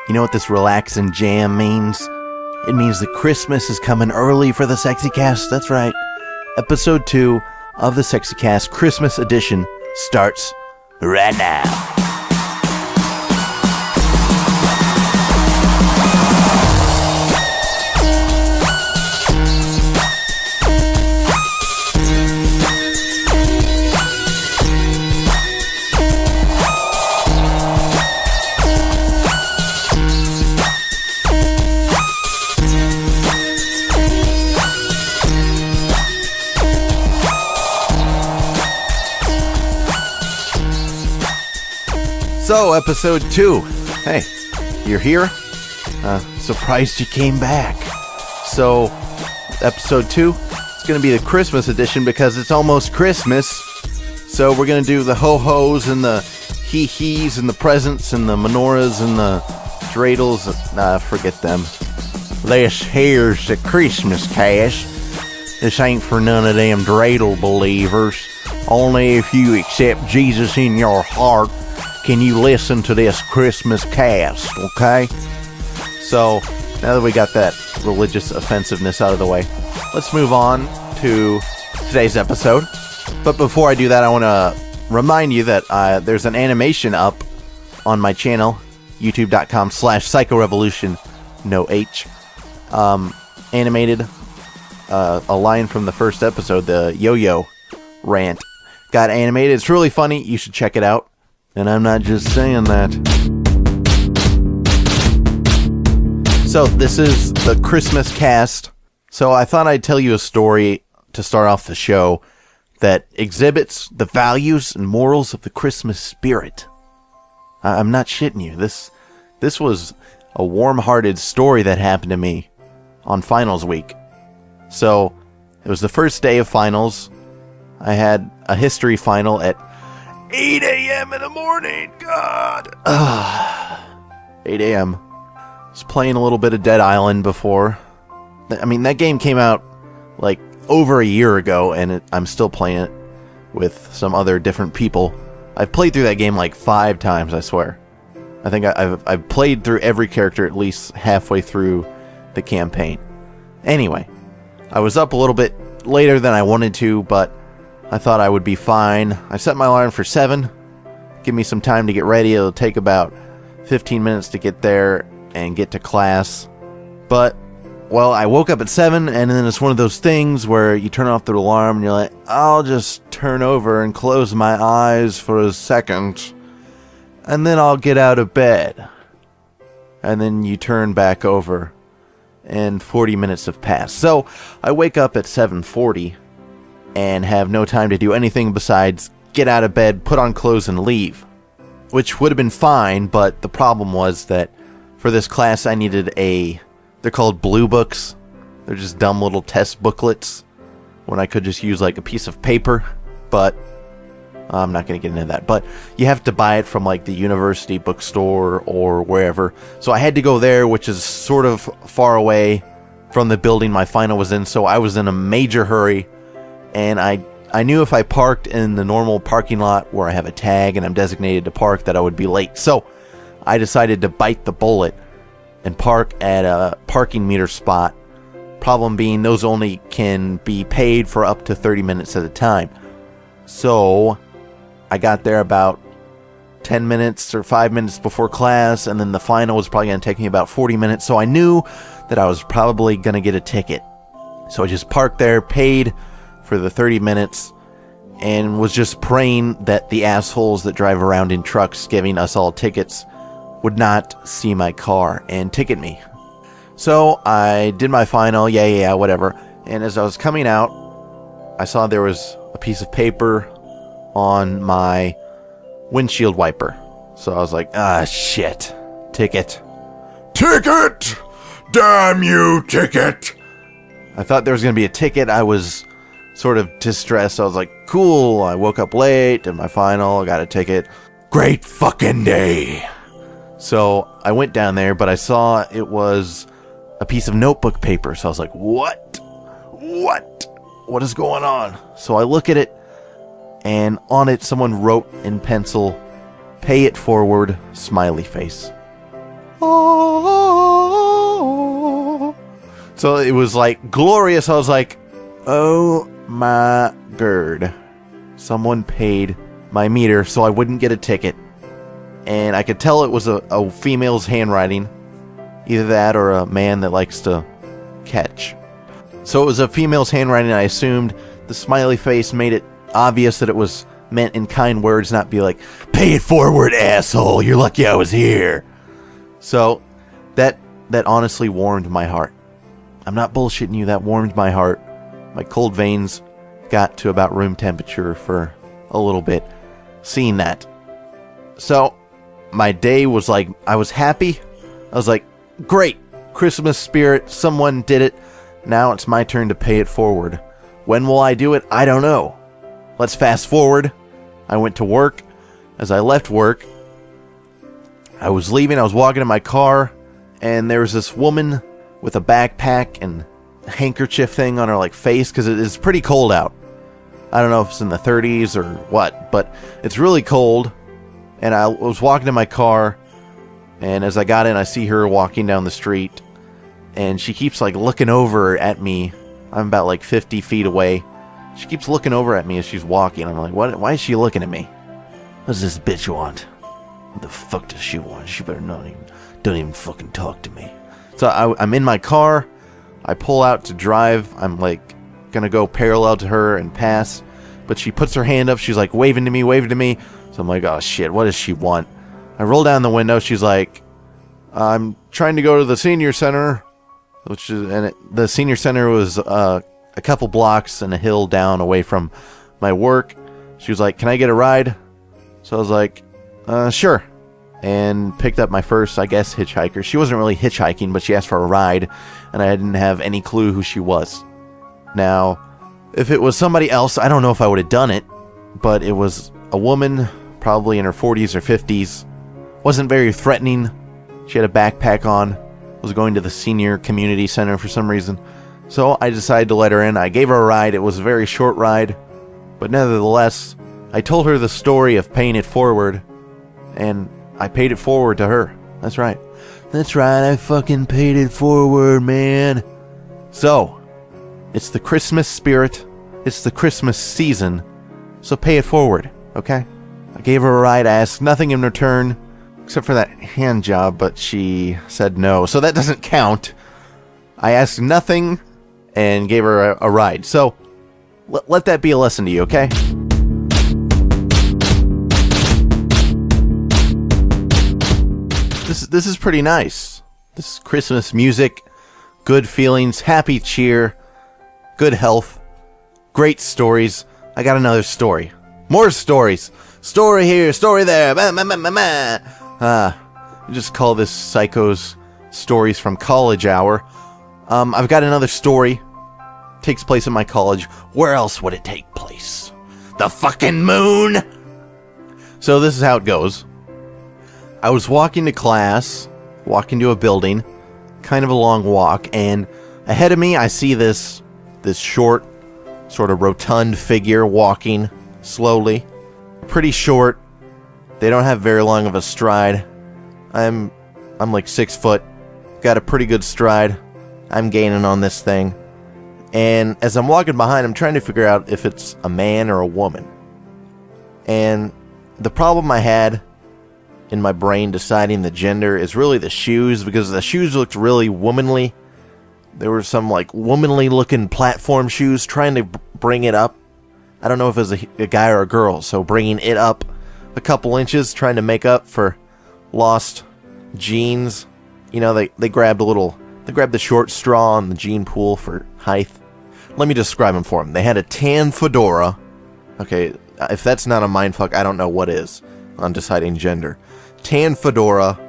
You know what this relax and jam means? It means that Christmas is coming early for the Sexycast. That's right. Episode 2 of the Sexycast Christmas edition starts right now. So, episode 2. Hey, you're here? Surprised you came back. So, episode 2, it's going to be the Christmas edition because it's almost Christmas. So, we're going to do the ho-hos and the hee-hees and the presents and the menorahs and the dreidels. Forget them. This here's the Christmas cast. This ain't for none of them dreidel believers. Only if you accept Jesus in your heart can you listen to this Christmas cast, okay? So, now that we got that religious offensiveness out of the way, let's move on to today's episode. But before I do that, I want to remind you that there's an animation up on my channel, youtube.com/PsycoRevolution, no H. Animated, a line from the first episode, the yo-yo rant, got animated. It's really funny. You should check it out. And I'm not just saying that. So, this is the Christmas cast. So, I thought I'd tell you a story to start off the show that exhibits the values and morals of the Christmas spirit. I'm not shitting you. This was a warm-hearted story that happened to me on finals week. So, it was the first day of finals. I had a history final at 8 a.m. in the morning, God. 8 a.m. Was playing a little bit of Dead Island before. I mean, that game came out like over a year ago, and I'm still playing it with some other different people. I've played through that game like 5 times, I swear. I think I've played through every character at least halfway through the campaign. Anyway, I was up a little bit later than I wanted to, but I thought I would be fine. I set my alarm for 7. Give me some time to get ready. It'll take about 15 minutes to get there and get to class. But, well, I woke up at 7, and then it's one of those things where you turn off the alarm and you're like, I'll just turn over and close my eyes for a second, and then I'll get out of bed. And then you turn back over, and 40 minutes have passed. So, I wake up at 7:40. And have no time to do anything besides get out of bed, put on clothes, and leave. Which would have been fine, but the problem was that for this class I needed they're called blue books. They're just dumb little test booklets when I could just use like a piece of paper. But I'm not going to get into that. But you have to buy it from like the university bookstore or wherever. So I had to go there, which is sort of far away from the building my final was in. So I was in a major hurry. And I knew if I parked in the normal parking lot where I have a tag and I'm designated to park that I would be late. So I decided to bite the bullet and park at a parking meter spot. Problem being, those only can be paid for up to 30 minutes at a time. So I got there about 10 minutes or 5 minutes before class, and then the final was probably going to take me about 40 minutes. So I knew that I was probably going to get a ticket. So I just parked there, paid for the 30 minutes, and was just praying that the assholes that drive around in trucks giving us all tickets would not see my car and ticket me. So I did my final, yeah, whatever. And as I was coming out, I saw there was a piece of paper on my windshield wiper. So I was like, shit. Ticket. Ticket! Damn you, ticket! I thought there was going to be a ticket. I was sort of distressed. I was like, cool, I woke up late, did my final, I got a ticket. Great fucking day. So I went down there, but I saw it was a piece of notebook paper. So I was like, what? What is going on? So I look at it, and on it someone wrote in pencil, "Pay it forward, smiley face." Oh. So it was like glorious. I was like, oh my god. Someone paid my meter so I wouldn't get a ticket. And I could tell it was a female's handwriting. Either that or a man that likes to catch. So it was a female's handwriting. I assumed the smiley face made it obvious that it was meant in kind words, not be like, pay it forward, asshole, you're lucky I was here. So that honestly warmed my heart. I'm not bullshitting you, that warmed my heart. My cold veins got to about room temperature for a little bit seeing that. So my day was like, I was happy. I was like, great, Christmas spirit, someone did it. Now it's my turn to pay it forward. When will I do it? I don't know. Let's fast forward. I went to work. As I left work, I was leaving. I was walking in my car, and there was this woman with a backpack and a handkerchief thing on her like face because it is pretty cold out. I don't know if it's in the 30s or what, but it's really cold. And I was walking in my car, and as I got in, I see her walking down the street, and she keeps like looking over at me. I'm about like 50 feet away. She keeps looking over at me as she's walking. I'm like, what? Why is she looking at me? What does this bitch want? What the fuck does she want? She better not even, don't even fucking talk to me. So I'm in my car. I pull out to drive. I'm like gonna go parallel to her and pass, but she puts her hand up. She's like waving to me. So I'm like, oh shit, what does she want? I roll down the window. She's like, I'm trying to go to the senior center, the senior center was a couple blocks and a hill down away from my work. She was like, can I get a ride? So I was like, sure. And picked up my first, I guess, hitchhiker. She wasn't really hitchhiking, but she asked for a ride, and I didn't have any clue who she was. Now, if it was somebody else, I don't know if I would have done it, but it was a woman, probably in her 40s or 50s. Wasn't very threatening. She had a backpack on. Was going to the senior community center for some reason. So I decided to let her in. I gave her a ride. It was a very short ride, but nevertheless, I told her the story of paying it forward, and I paid it forward to her. That's right. That's right, I fucking paid it forward, man. So, it's the Christmas spirit. It's the Christmas season. So pay it forward, okay? I gave her a ride. I asked nothing in return, except for that hand job, but she said no. So that doesn't count. I asked nothing and gave her a ride. So, let that be a lesson to you, okay? This is pretty nice. This is Christmas music, good feelings, happy cheer, good health, great stories. I got another story. More stories. Story here, story there. Just call this Psycho's Stories from College Hour. I've got another story. Takes place at my college. Where else would it take place? The fucking moon! So this is how it goes. I was walking to class, walking to a building, kind of a long walk, and ahead of me I see this short, sort of rotund figure walking slowly. Pretty short. They don't have very long of a stride. I'm like 6 foot. Got a pretty good stride. I'm gaining on this thing. And as I'm walking behind, I'm trying to figure out if it's a man or a woman. And the problem I had in my brain deciding the gender is really the shoes, because the shoes looked really womanly. There were some like womanly looking platform shoes trying to bring it up. I don't know if it was a guy or a girl, so bringing it up a couple inches, trying to make up for lost jeans. You know, they grabbed the short straw in the gene pool for height. Let me describe them for them. They had a tan fedora. Okay, if that's not a mindfuck, I don't know what is on deciding gender. Tan fedora,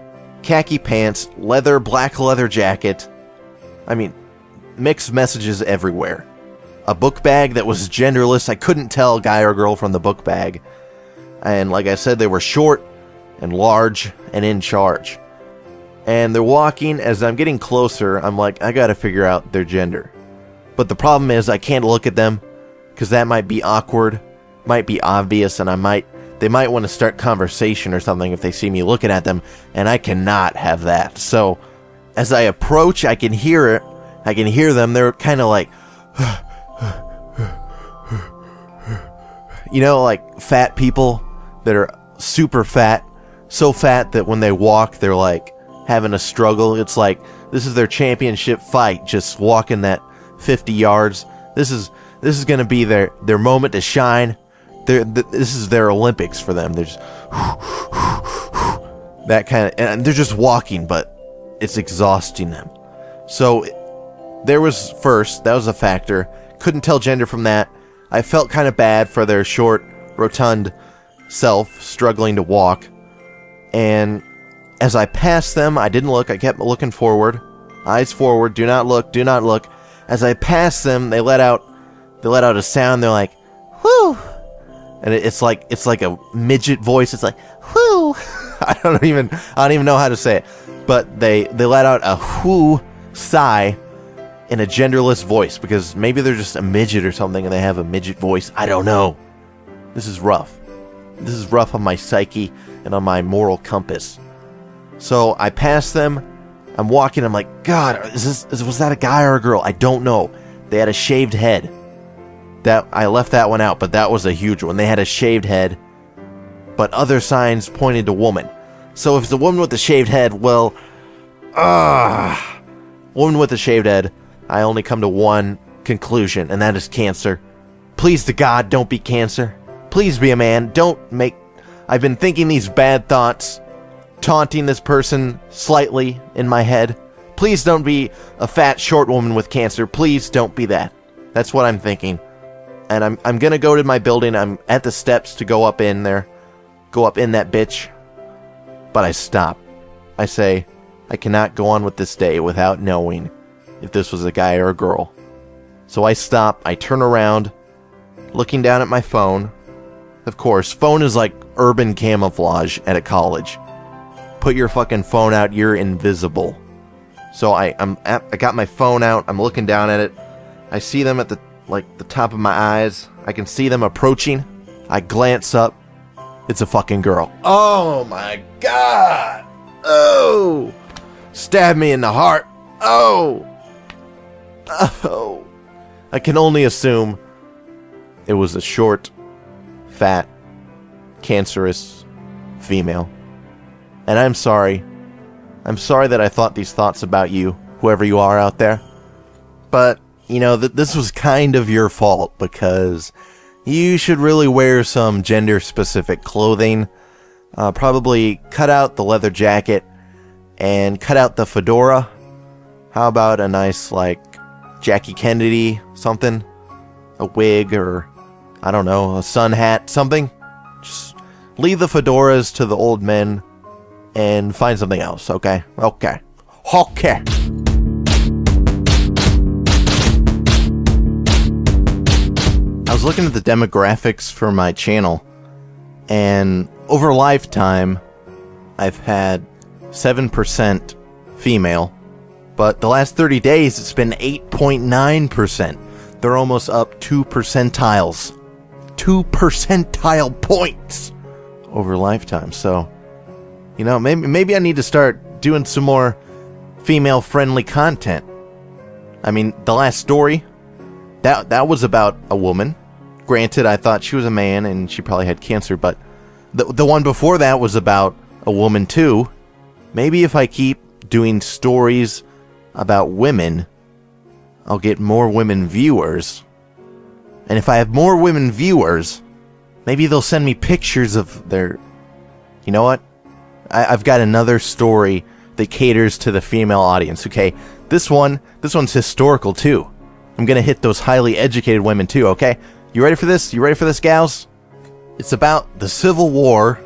khaki pants, black leather jacket. I mean, mixed messages everywhere. A book bag that was genderless. I couldn't tell guy or girl from the book bag. And like I said, they were short and large and in charge. And they're walking. As I'm getting closer, I'm like, I gotta figure out their gender. But the problem is I can't look at them, because that might be awkward, might be obvious, and I might they might want to start conversation or something if they see me looking at them, and I cannot have that. So as I approach, I can hear it. I can hear them. They're kind of like, you know, like fat people that are super fat, so fat that when they walk, they're like having a struggle. It's like this is their championship fight, just walking that 50 yards. This is going to be their moment to shine. This is their Olympics for them. They're just that kind of, and they're just walking, but it's exhausting them. So that was a factor. Couldn't tell gender from that. I felt kind of bad for their short, rotund self struggling to walk. And as I passed them, I didn't look. I kept looking forward. Eyes forward. Do not look. Do not look. As I passed them, they let out a sound. They're like, whoo. And it's like a midget voice. It's like, whoo. I don't even know how to say it. But they let out a whoo sigh in a genderless voice, because maybe they're just a midget or something and they have a midget voice. I don't know. This is rough. This is rough on my psyche and on my moral compass. So I passed them. I'm walking. I'm like, God, was that a guy or a girl? I don't know. They had a shaved head. I left that one out, but that was a huge one. They had a shaved head, but other signs pointed to woman. So if it's a woman with a shaved head, well, woman with a shaved head, I only come to one conclusion, and that is cancer. Please to God, don't be cancer. Please be a man. I've been thinking these bad thoughts, taunting this person slightly in my head. Please don't be a fat, short woman with cancer. Please don't be that. That's what I'm thinking. And I'm gonna go to my building. I'm at the steps to go up in there. Go up in that bitch. But I stop. I say, I cannot go on with this day without knowing if this was a guy or a girl. So I stop. I turn around, looking down at my phone. Of course, phone is like urban camouflage at a college. Put your fucking phone out, you're invisible. So I got my phone out. I'm looking down at it. I see them at the top of my eyes. I can see them approaching. I glance up. It's a fucking girl. Oh my God. Oh. Stab me in the heart. Oh. Oh. I can only assume it was a short, fat, cancerous female. And I'm sorry. I'm sorry that I thought these thoughts about you, whoever you are out there. But, you know, this was kind of your fault, because you should really wear some gender-specific clothing. Probably cut out the leather jacket and cut out the fedora. How about a nice, like, Jackie Kennedy something? A wig, or, I don't know, a sun hat, something? Just leave the fedoras to the old men and find something else, okay? Okay. Okay. I was looking at the demographics for my channel, and over a lifetime, I've had 7% female, but the last 30 days, it's been 8.9%. They're almost up 2 percentiles. 2 percentile points over a lifetime. So, you know, maybe I need to start doing some more female-friendly content. I mean, the last story, that was about a woman. Granted, I thought she was a man and she probably had cancer, but the one before that was about a woman too. Maybe if I keep doing stories about women, I'll get more women viewers. And if I have more women viewers, maybe they'll send me pictures of their... You know what? I've got another story that caters to the female audience, okay? This one's historical too. I'm gonna hit those highly educated women too, okay? You ready for this? You ready for this, gals? It's about the Civil War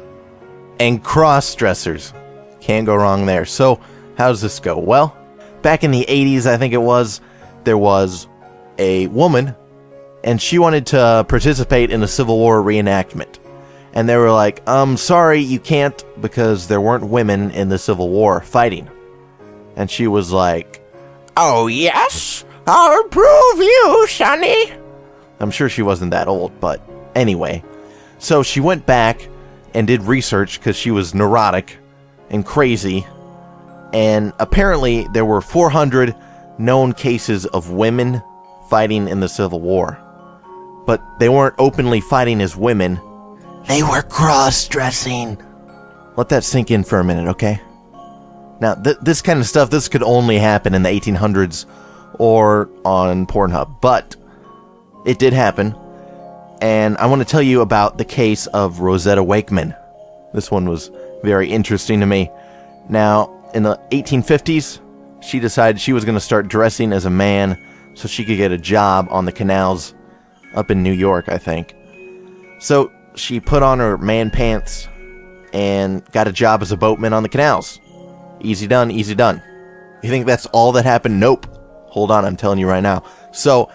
and cross-dressers. Can't go wrong there. So, how does this go? Well, back in the 80s, I think it was, there was a woman, and she wanted to participate in a Civil War reenactment. And they were like, sorry, you can't, because there weren't women in the Civil War fighting. And she was like, oh yes, I'll prove you, sonny. I'm sure she wasn't that old, but anyway. So she went back and did research because she was neurotic and crazy. And apparently there were 400 known cases of women fighting in the Civil War. But they weren't openly fighting as women. They were cross-dressing. Let that sink in for a minute, okay? Now, this kind of stuff, this could only happen in the 1800s or on Pornhub. But it did happen. And I want to tell you about the case of Rosetta Wakeman. This one was very interesting to me. Now, in the 1850s, she decided she was going to start dressing as a man so she could get a job on the canals up in New York, I think. So she put on her man pants and got a job as a boatman on the canals. Easy done, easy done. You think that's all that happened? Nope. Hold on, I'm telling you right now. So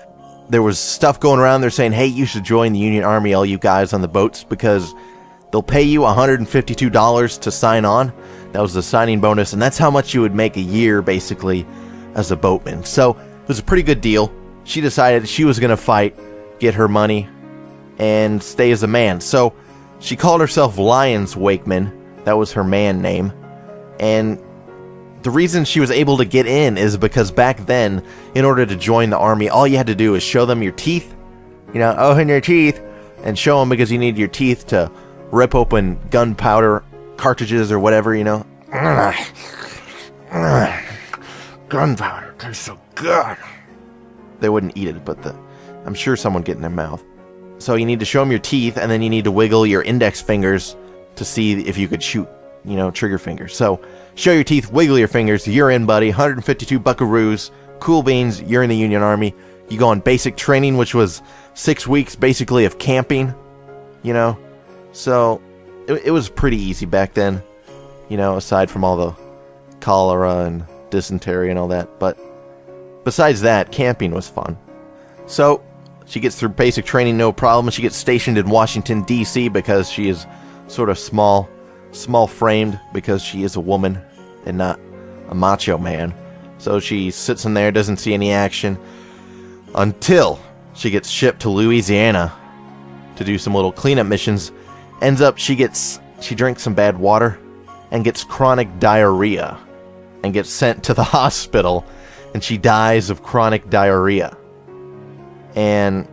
there was stuff going around there saying, hey, you should join the Union Army, all you guys on the boats, because they'll pay you $152 to sign on. That was the signing bonus, and that's how much you would make a year, basically, as a boatman. So it was a pretty good deal. She decided she was going to fight, get her money, and stay as a man. So she called herself Lyons Wakeman. That was her man name. And the reason she was able to get in is because back then, in order to join the army, all you had to do is show them your teeth. You know, open your teeth, and show them, because you need your teeth to rip open gunpowder cartridges or whatever, you know. Gunpowder tastes so good. They wouldn't eat it, but I'm sure someone would get in their mouth. So you need to show them your teeth, and then you need to wiggle your index fingers to see if you could shoot, you know, trigger fingers. So show your teeth, wiggle your fingers, you're in, buddy. 152 buckaroos, cool beans, you're in the Union Army. You go on basic training, which was 6 weeks basically of camping, you know. So it was pretty easy back then, you know, aside from all the cholera and dysentery and all that. But besides that, camping was fun. So she gets through basic training, no problem. She gets stationed in Washington, D.C. because she is sort of small-framed, because she is a woman and not a macho man. So she sits in there, doesn't see any action, until she gets shipped to Louisiana to do some little cleanup missions. Ends up, she drinks some bad water and gets chronic diarrhea and gets sent to the hospital, and she dies of chronic diarrhea. And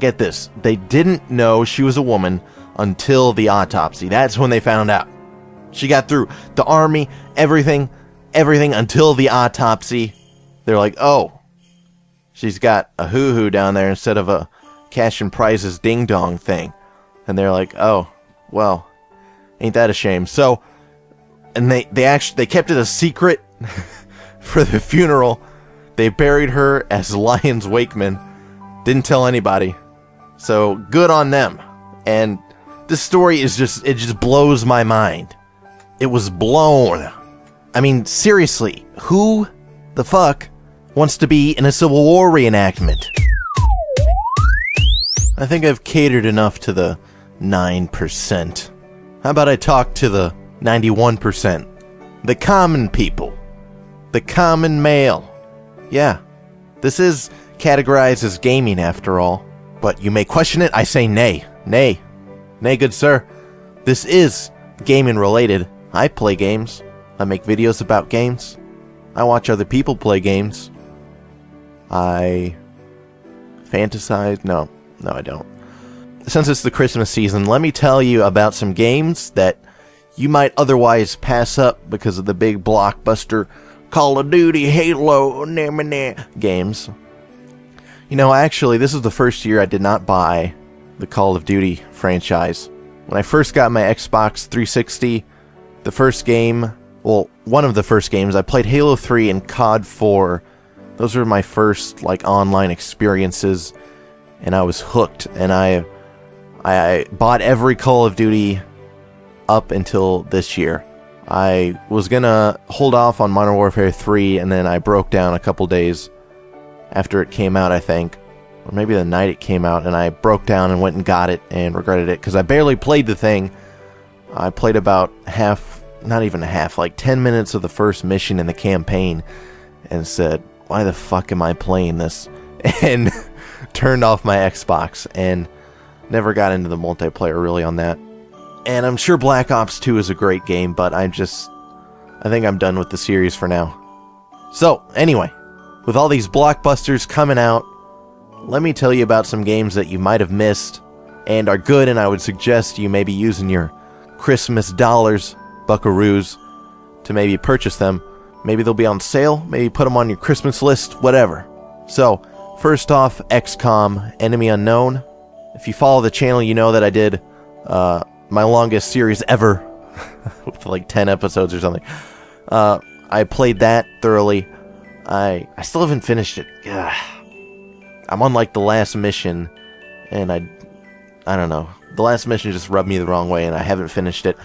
get this, they didn't know she was a woman until the autopsy. That's when they found out. She got through the army, everything until the autopsy. They're like, oh, she's got a hoo-hoo down there instead of a cash and prizes ding-dong thing. And they're like, oh, well, ain't that a shame? So, and they kept it a secret for the funeral. They buried her as Lyons Wakeman. Didn't tell anybody. So, good on them. And this story is it just blows my mind. It was blown. I mean, seriously, who the fuck wants to be in a Civil War reenactment? I think I've catered enough to the 9%. How about I talk to the 91%? The common people. The common male. Yeah, this is categorized as gaming after all. But you may question it, I say nay. Nay. Nay, good sir. This is gaming related. I play games. I make videos about games. I watch other people play games. I fantasize. No, I don't. Since it's the Christmas season, let me tell you about some games that you might otherwise pass up because of the big blockbuster Call of Duty, Halo, games. You know, actually, this is the first year I did not buy the Call of Duty franchise. When I first got my Xbox 360, the first game, well, one of the first games, I played Halo 3 and COD 4. Those were my first, like, online experiences, and I was hooked, and I bought every Call of Duty up until this year. I was gonna hold off on Modern Warfare 3, and then I broke down a couple days after it came out, I think. Or maybe the night it came out, and I broke down and went and got it and regretted it, because I barely played the thing. I played about half, not even half, like 10 minutes of the first mission in the campaign, and said, why the fuck am I playing this? And turned off my Xbox, and never got into the multiplayer really on that. And I'm sure Black Ops 2 is a great game, but I think I'm done with the series for now. So, anyway, with all these blockbusters coming out, let me tell you about some games that you might have missed and are good, and I would suggest you maybe using your Christmas dollars, buckaroos, to maybe purchase them. Maybe they'll be on sale, maybe put them on your Christmas list, whatever. So, first off, XCOM, Enemy Unknown. If you follow the channel, you know that I did my longest series ever, with like 10 episodes or something. I played that thoroughly. I still haven't finished it. Ugh. I'm on like the last mission, and I don't know. The last mission just rubbed me the wrong way, and I haven't finished it.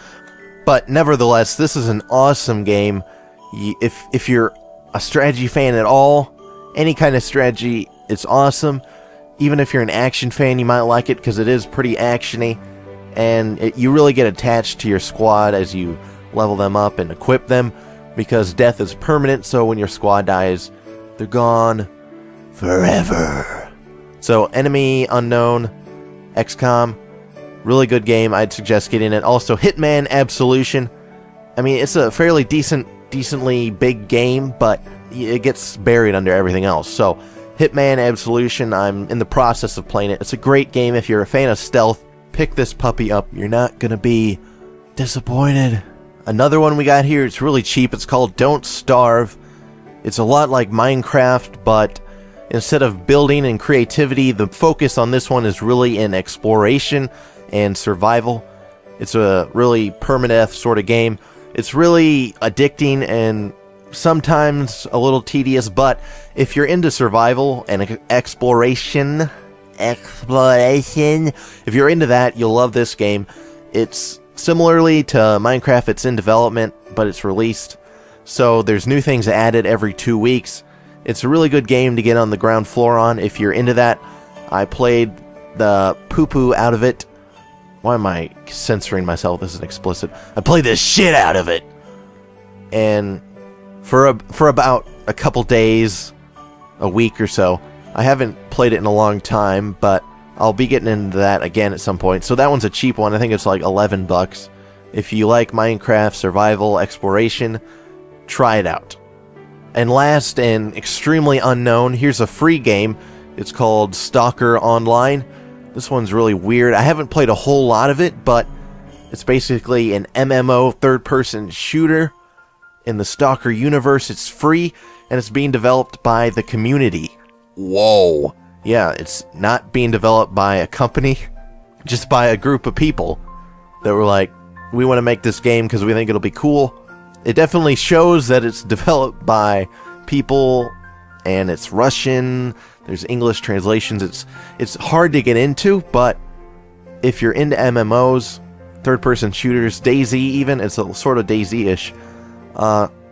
But nevertheless, this is an awesome game. If you're a strategy fan at all, any kind of strategy, it's awesome. Even if you're an action fan, you might like it because it is pretty actiony, and you really get attached to your squad as you level them up and equip them, because death is permanent, so when your squad dies, they're gone forever. So, Enemy Unknown, XCOM, really good game. I'd suggest getting it. Also, Hitman Absolution. I mean, it's a fairly decently big game, but it gets buried under everything else. So, Hitman Absolution, I'm in the process of playing it. It's a great game. If you're a fan of stealth, pick this puppy up. You're not gonna be disappointed. Another one we got here, it's really cheap. It's called Don't Starve. It's a lot like Minecraft, but instead of building and creativity, the focus on this one is really in exploration and survival. It's a really permadeath sort of game. It's really addicting and sometimes a little tedious, but if you're into survival and exploration, if you're into that, you'll love this game. It's similarly to Minecraft, it's in development, but it's released, so there's new things added every 2 weeks. It's a really good game to get on the ground floor on if you're into that. I played the poo-poo out of it. Why am I censoring myself? This is explicit. I played the shit out of it. And for about a couple days, a week or so. I haven't played it in a long time, but I'll be getting into that again at some point. So that one's a cheap one. I think it's like 11 bucks. If you like Minecraft, survival, exploration, try it out. And last and extremely unknown, here's a free game. It's called Stalker Online. This one's really weird. I haven't played a whole lot of it, but it's basically an MMO third-person shooter in the Stalker universe. It's free, and it's being developed by the community. Whoa. Yeah, it's not being developed by a company, just by a group of people that were like, we want to make this game because we think it'll be cool. It definitely shows that it's developed by people, and it's Russian. There's English translations. It's hard to get into, but if you're into MMOs, third-person shooters, DayZ even, it's a sort of DayZ-ish,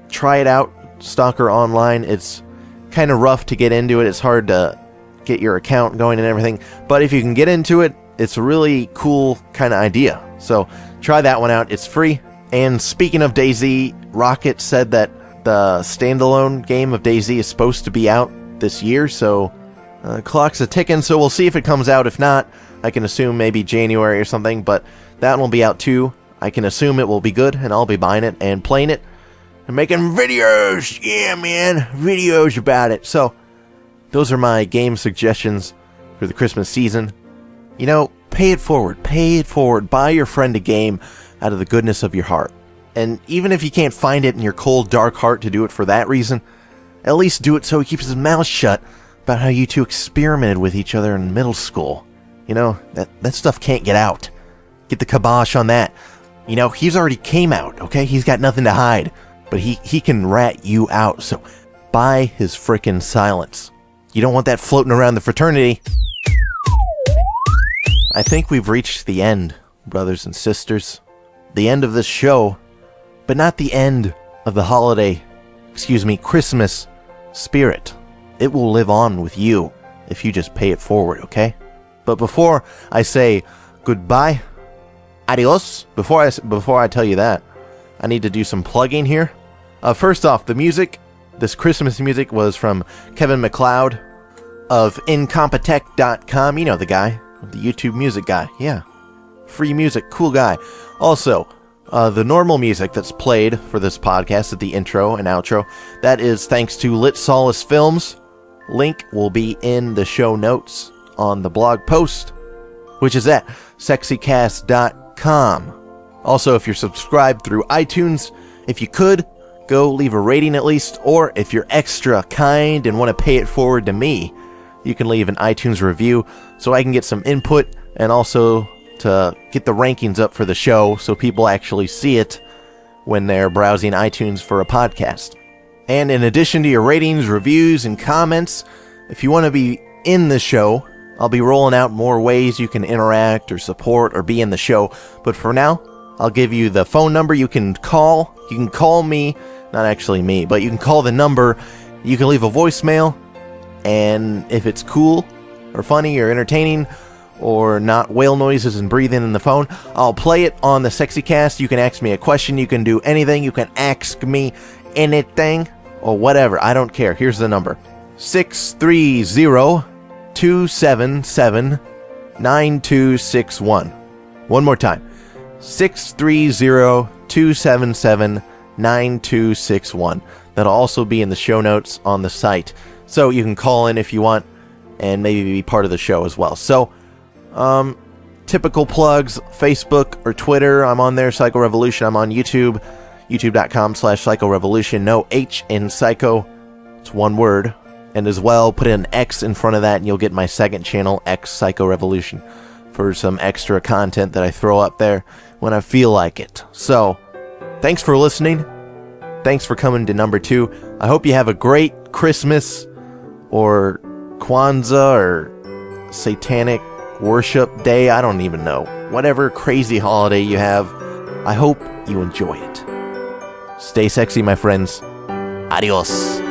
try it out, Stalker Online. It's kind of rough to get into it. It's hard to get your account going and everything, but if you can get into it, it's a really cool kind of idea. So try that one out. It's free. And speaking of DayZ, Rocket said that the standalone game of DayZ is supposed to be out this year, so clock's a ticking, so we'll see if it comes out. If not, I can assume maybe January or something, but that one will be out too. I can assume it will be good, and I'll be buying it and playing it and making videos. Yeah, man, videos about it. So those are my game suggestions for the Christmas season. You know, pay it forward. Pay it forward. Buy your friend a game out of the goodness of your heart. And even if you can't find it in your cold, dark heart to do it for that reason, at least do it so he keeps his mouth shut about how you two experimented with each other in middle school. You know, that stuff can't get out. Get the kibosh on that. You know, he's already came out, okay? He's got nothing to hide. But he can rat you out, so buy his frickin' silence. You don't want that floating around the fraternity. I think we've reached the end, brothers and sisters. The end of this show, but not the end of the holiday, Christmas spirit. It will live on with you if you just pay it forward, okay? But before I say goodbye, adios, before I tell you that, I need to do some plugging here. First off, the music, this Christmas music was from Kevin Macleod of Incompetech.com. You know the guy, the YouTube music guy, yeah. free music, cool guy. Also, the normal music that's played for this podcast at the intro and outro, that is thanks to Solus Films. Link will be in the show notes on the blog post, which is at sexycast.com. Also, if you're subscribed through iTunes, if you could, go leave a rating at least, or if you're extra kind and want to pay it forward to me, you can leave an iTunes review so I can get some input and also to get the rankings up for the show so people actually see it when they're browsing iTunes for a podcast. And in addition to your ratings, reviews, and comments, if you want to be in the show, I'll be rolling out more ways you can interact or support or be in the show. But for now, I'll give you the phone number you can call. You can call me, not actually me, but you can call the number. You can leave a voicemail, and if it's cool or funny or entertaining or not whale noises and breathing in the phone, I'll play it on the Sexycast. You can ask me a question. You can do anything. You can ask me anything or whatever. I don't care. Here's the number. 630-277-9261. One more time. 630-277-9261. That'll also be in the show notes on the site. So you can call in if you want and maybe be part of the show as well. So, typical plugs, Facebook or Twitter, I'm on there, PsycoRevolution. I'm on YouTube, youtube.com/PsycoRevolution. No H in Psycho. It's one word. And as well, put an X in front of that and you'll get my second channel, X PsycoRevolution, for some extra content that I throw up there when I feel like it. So, thanks for listening. Thanks for coming to number 2. I hope you have a great Christmas or Kwanzaa or satanic worship day. I don't even know. Whatever crazy holiday you have, I hope you enjoy it. Stay sexy, my friends. Adios.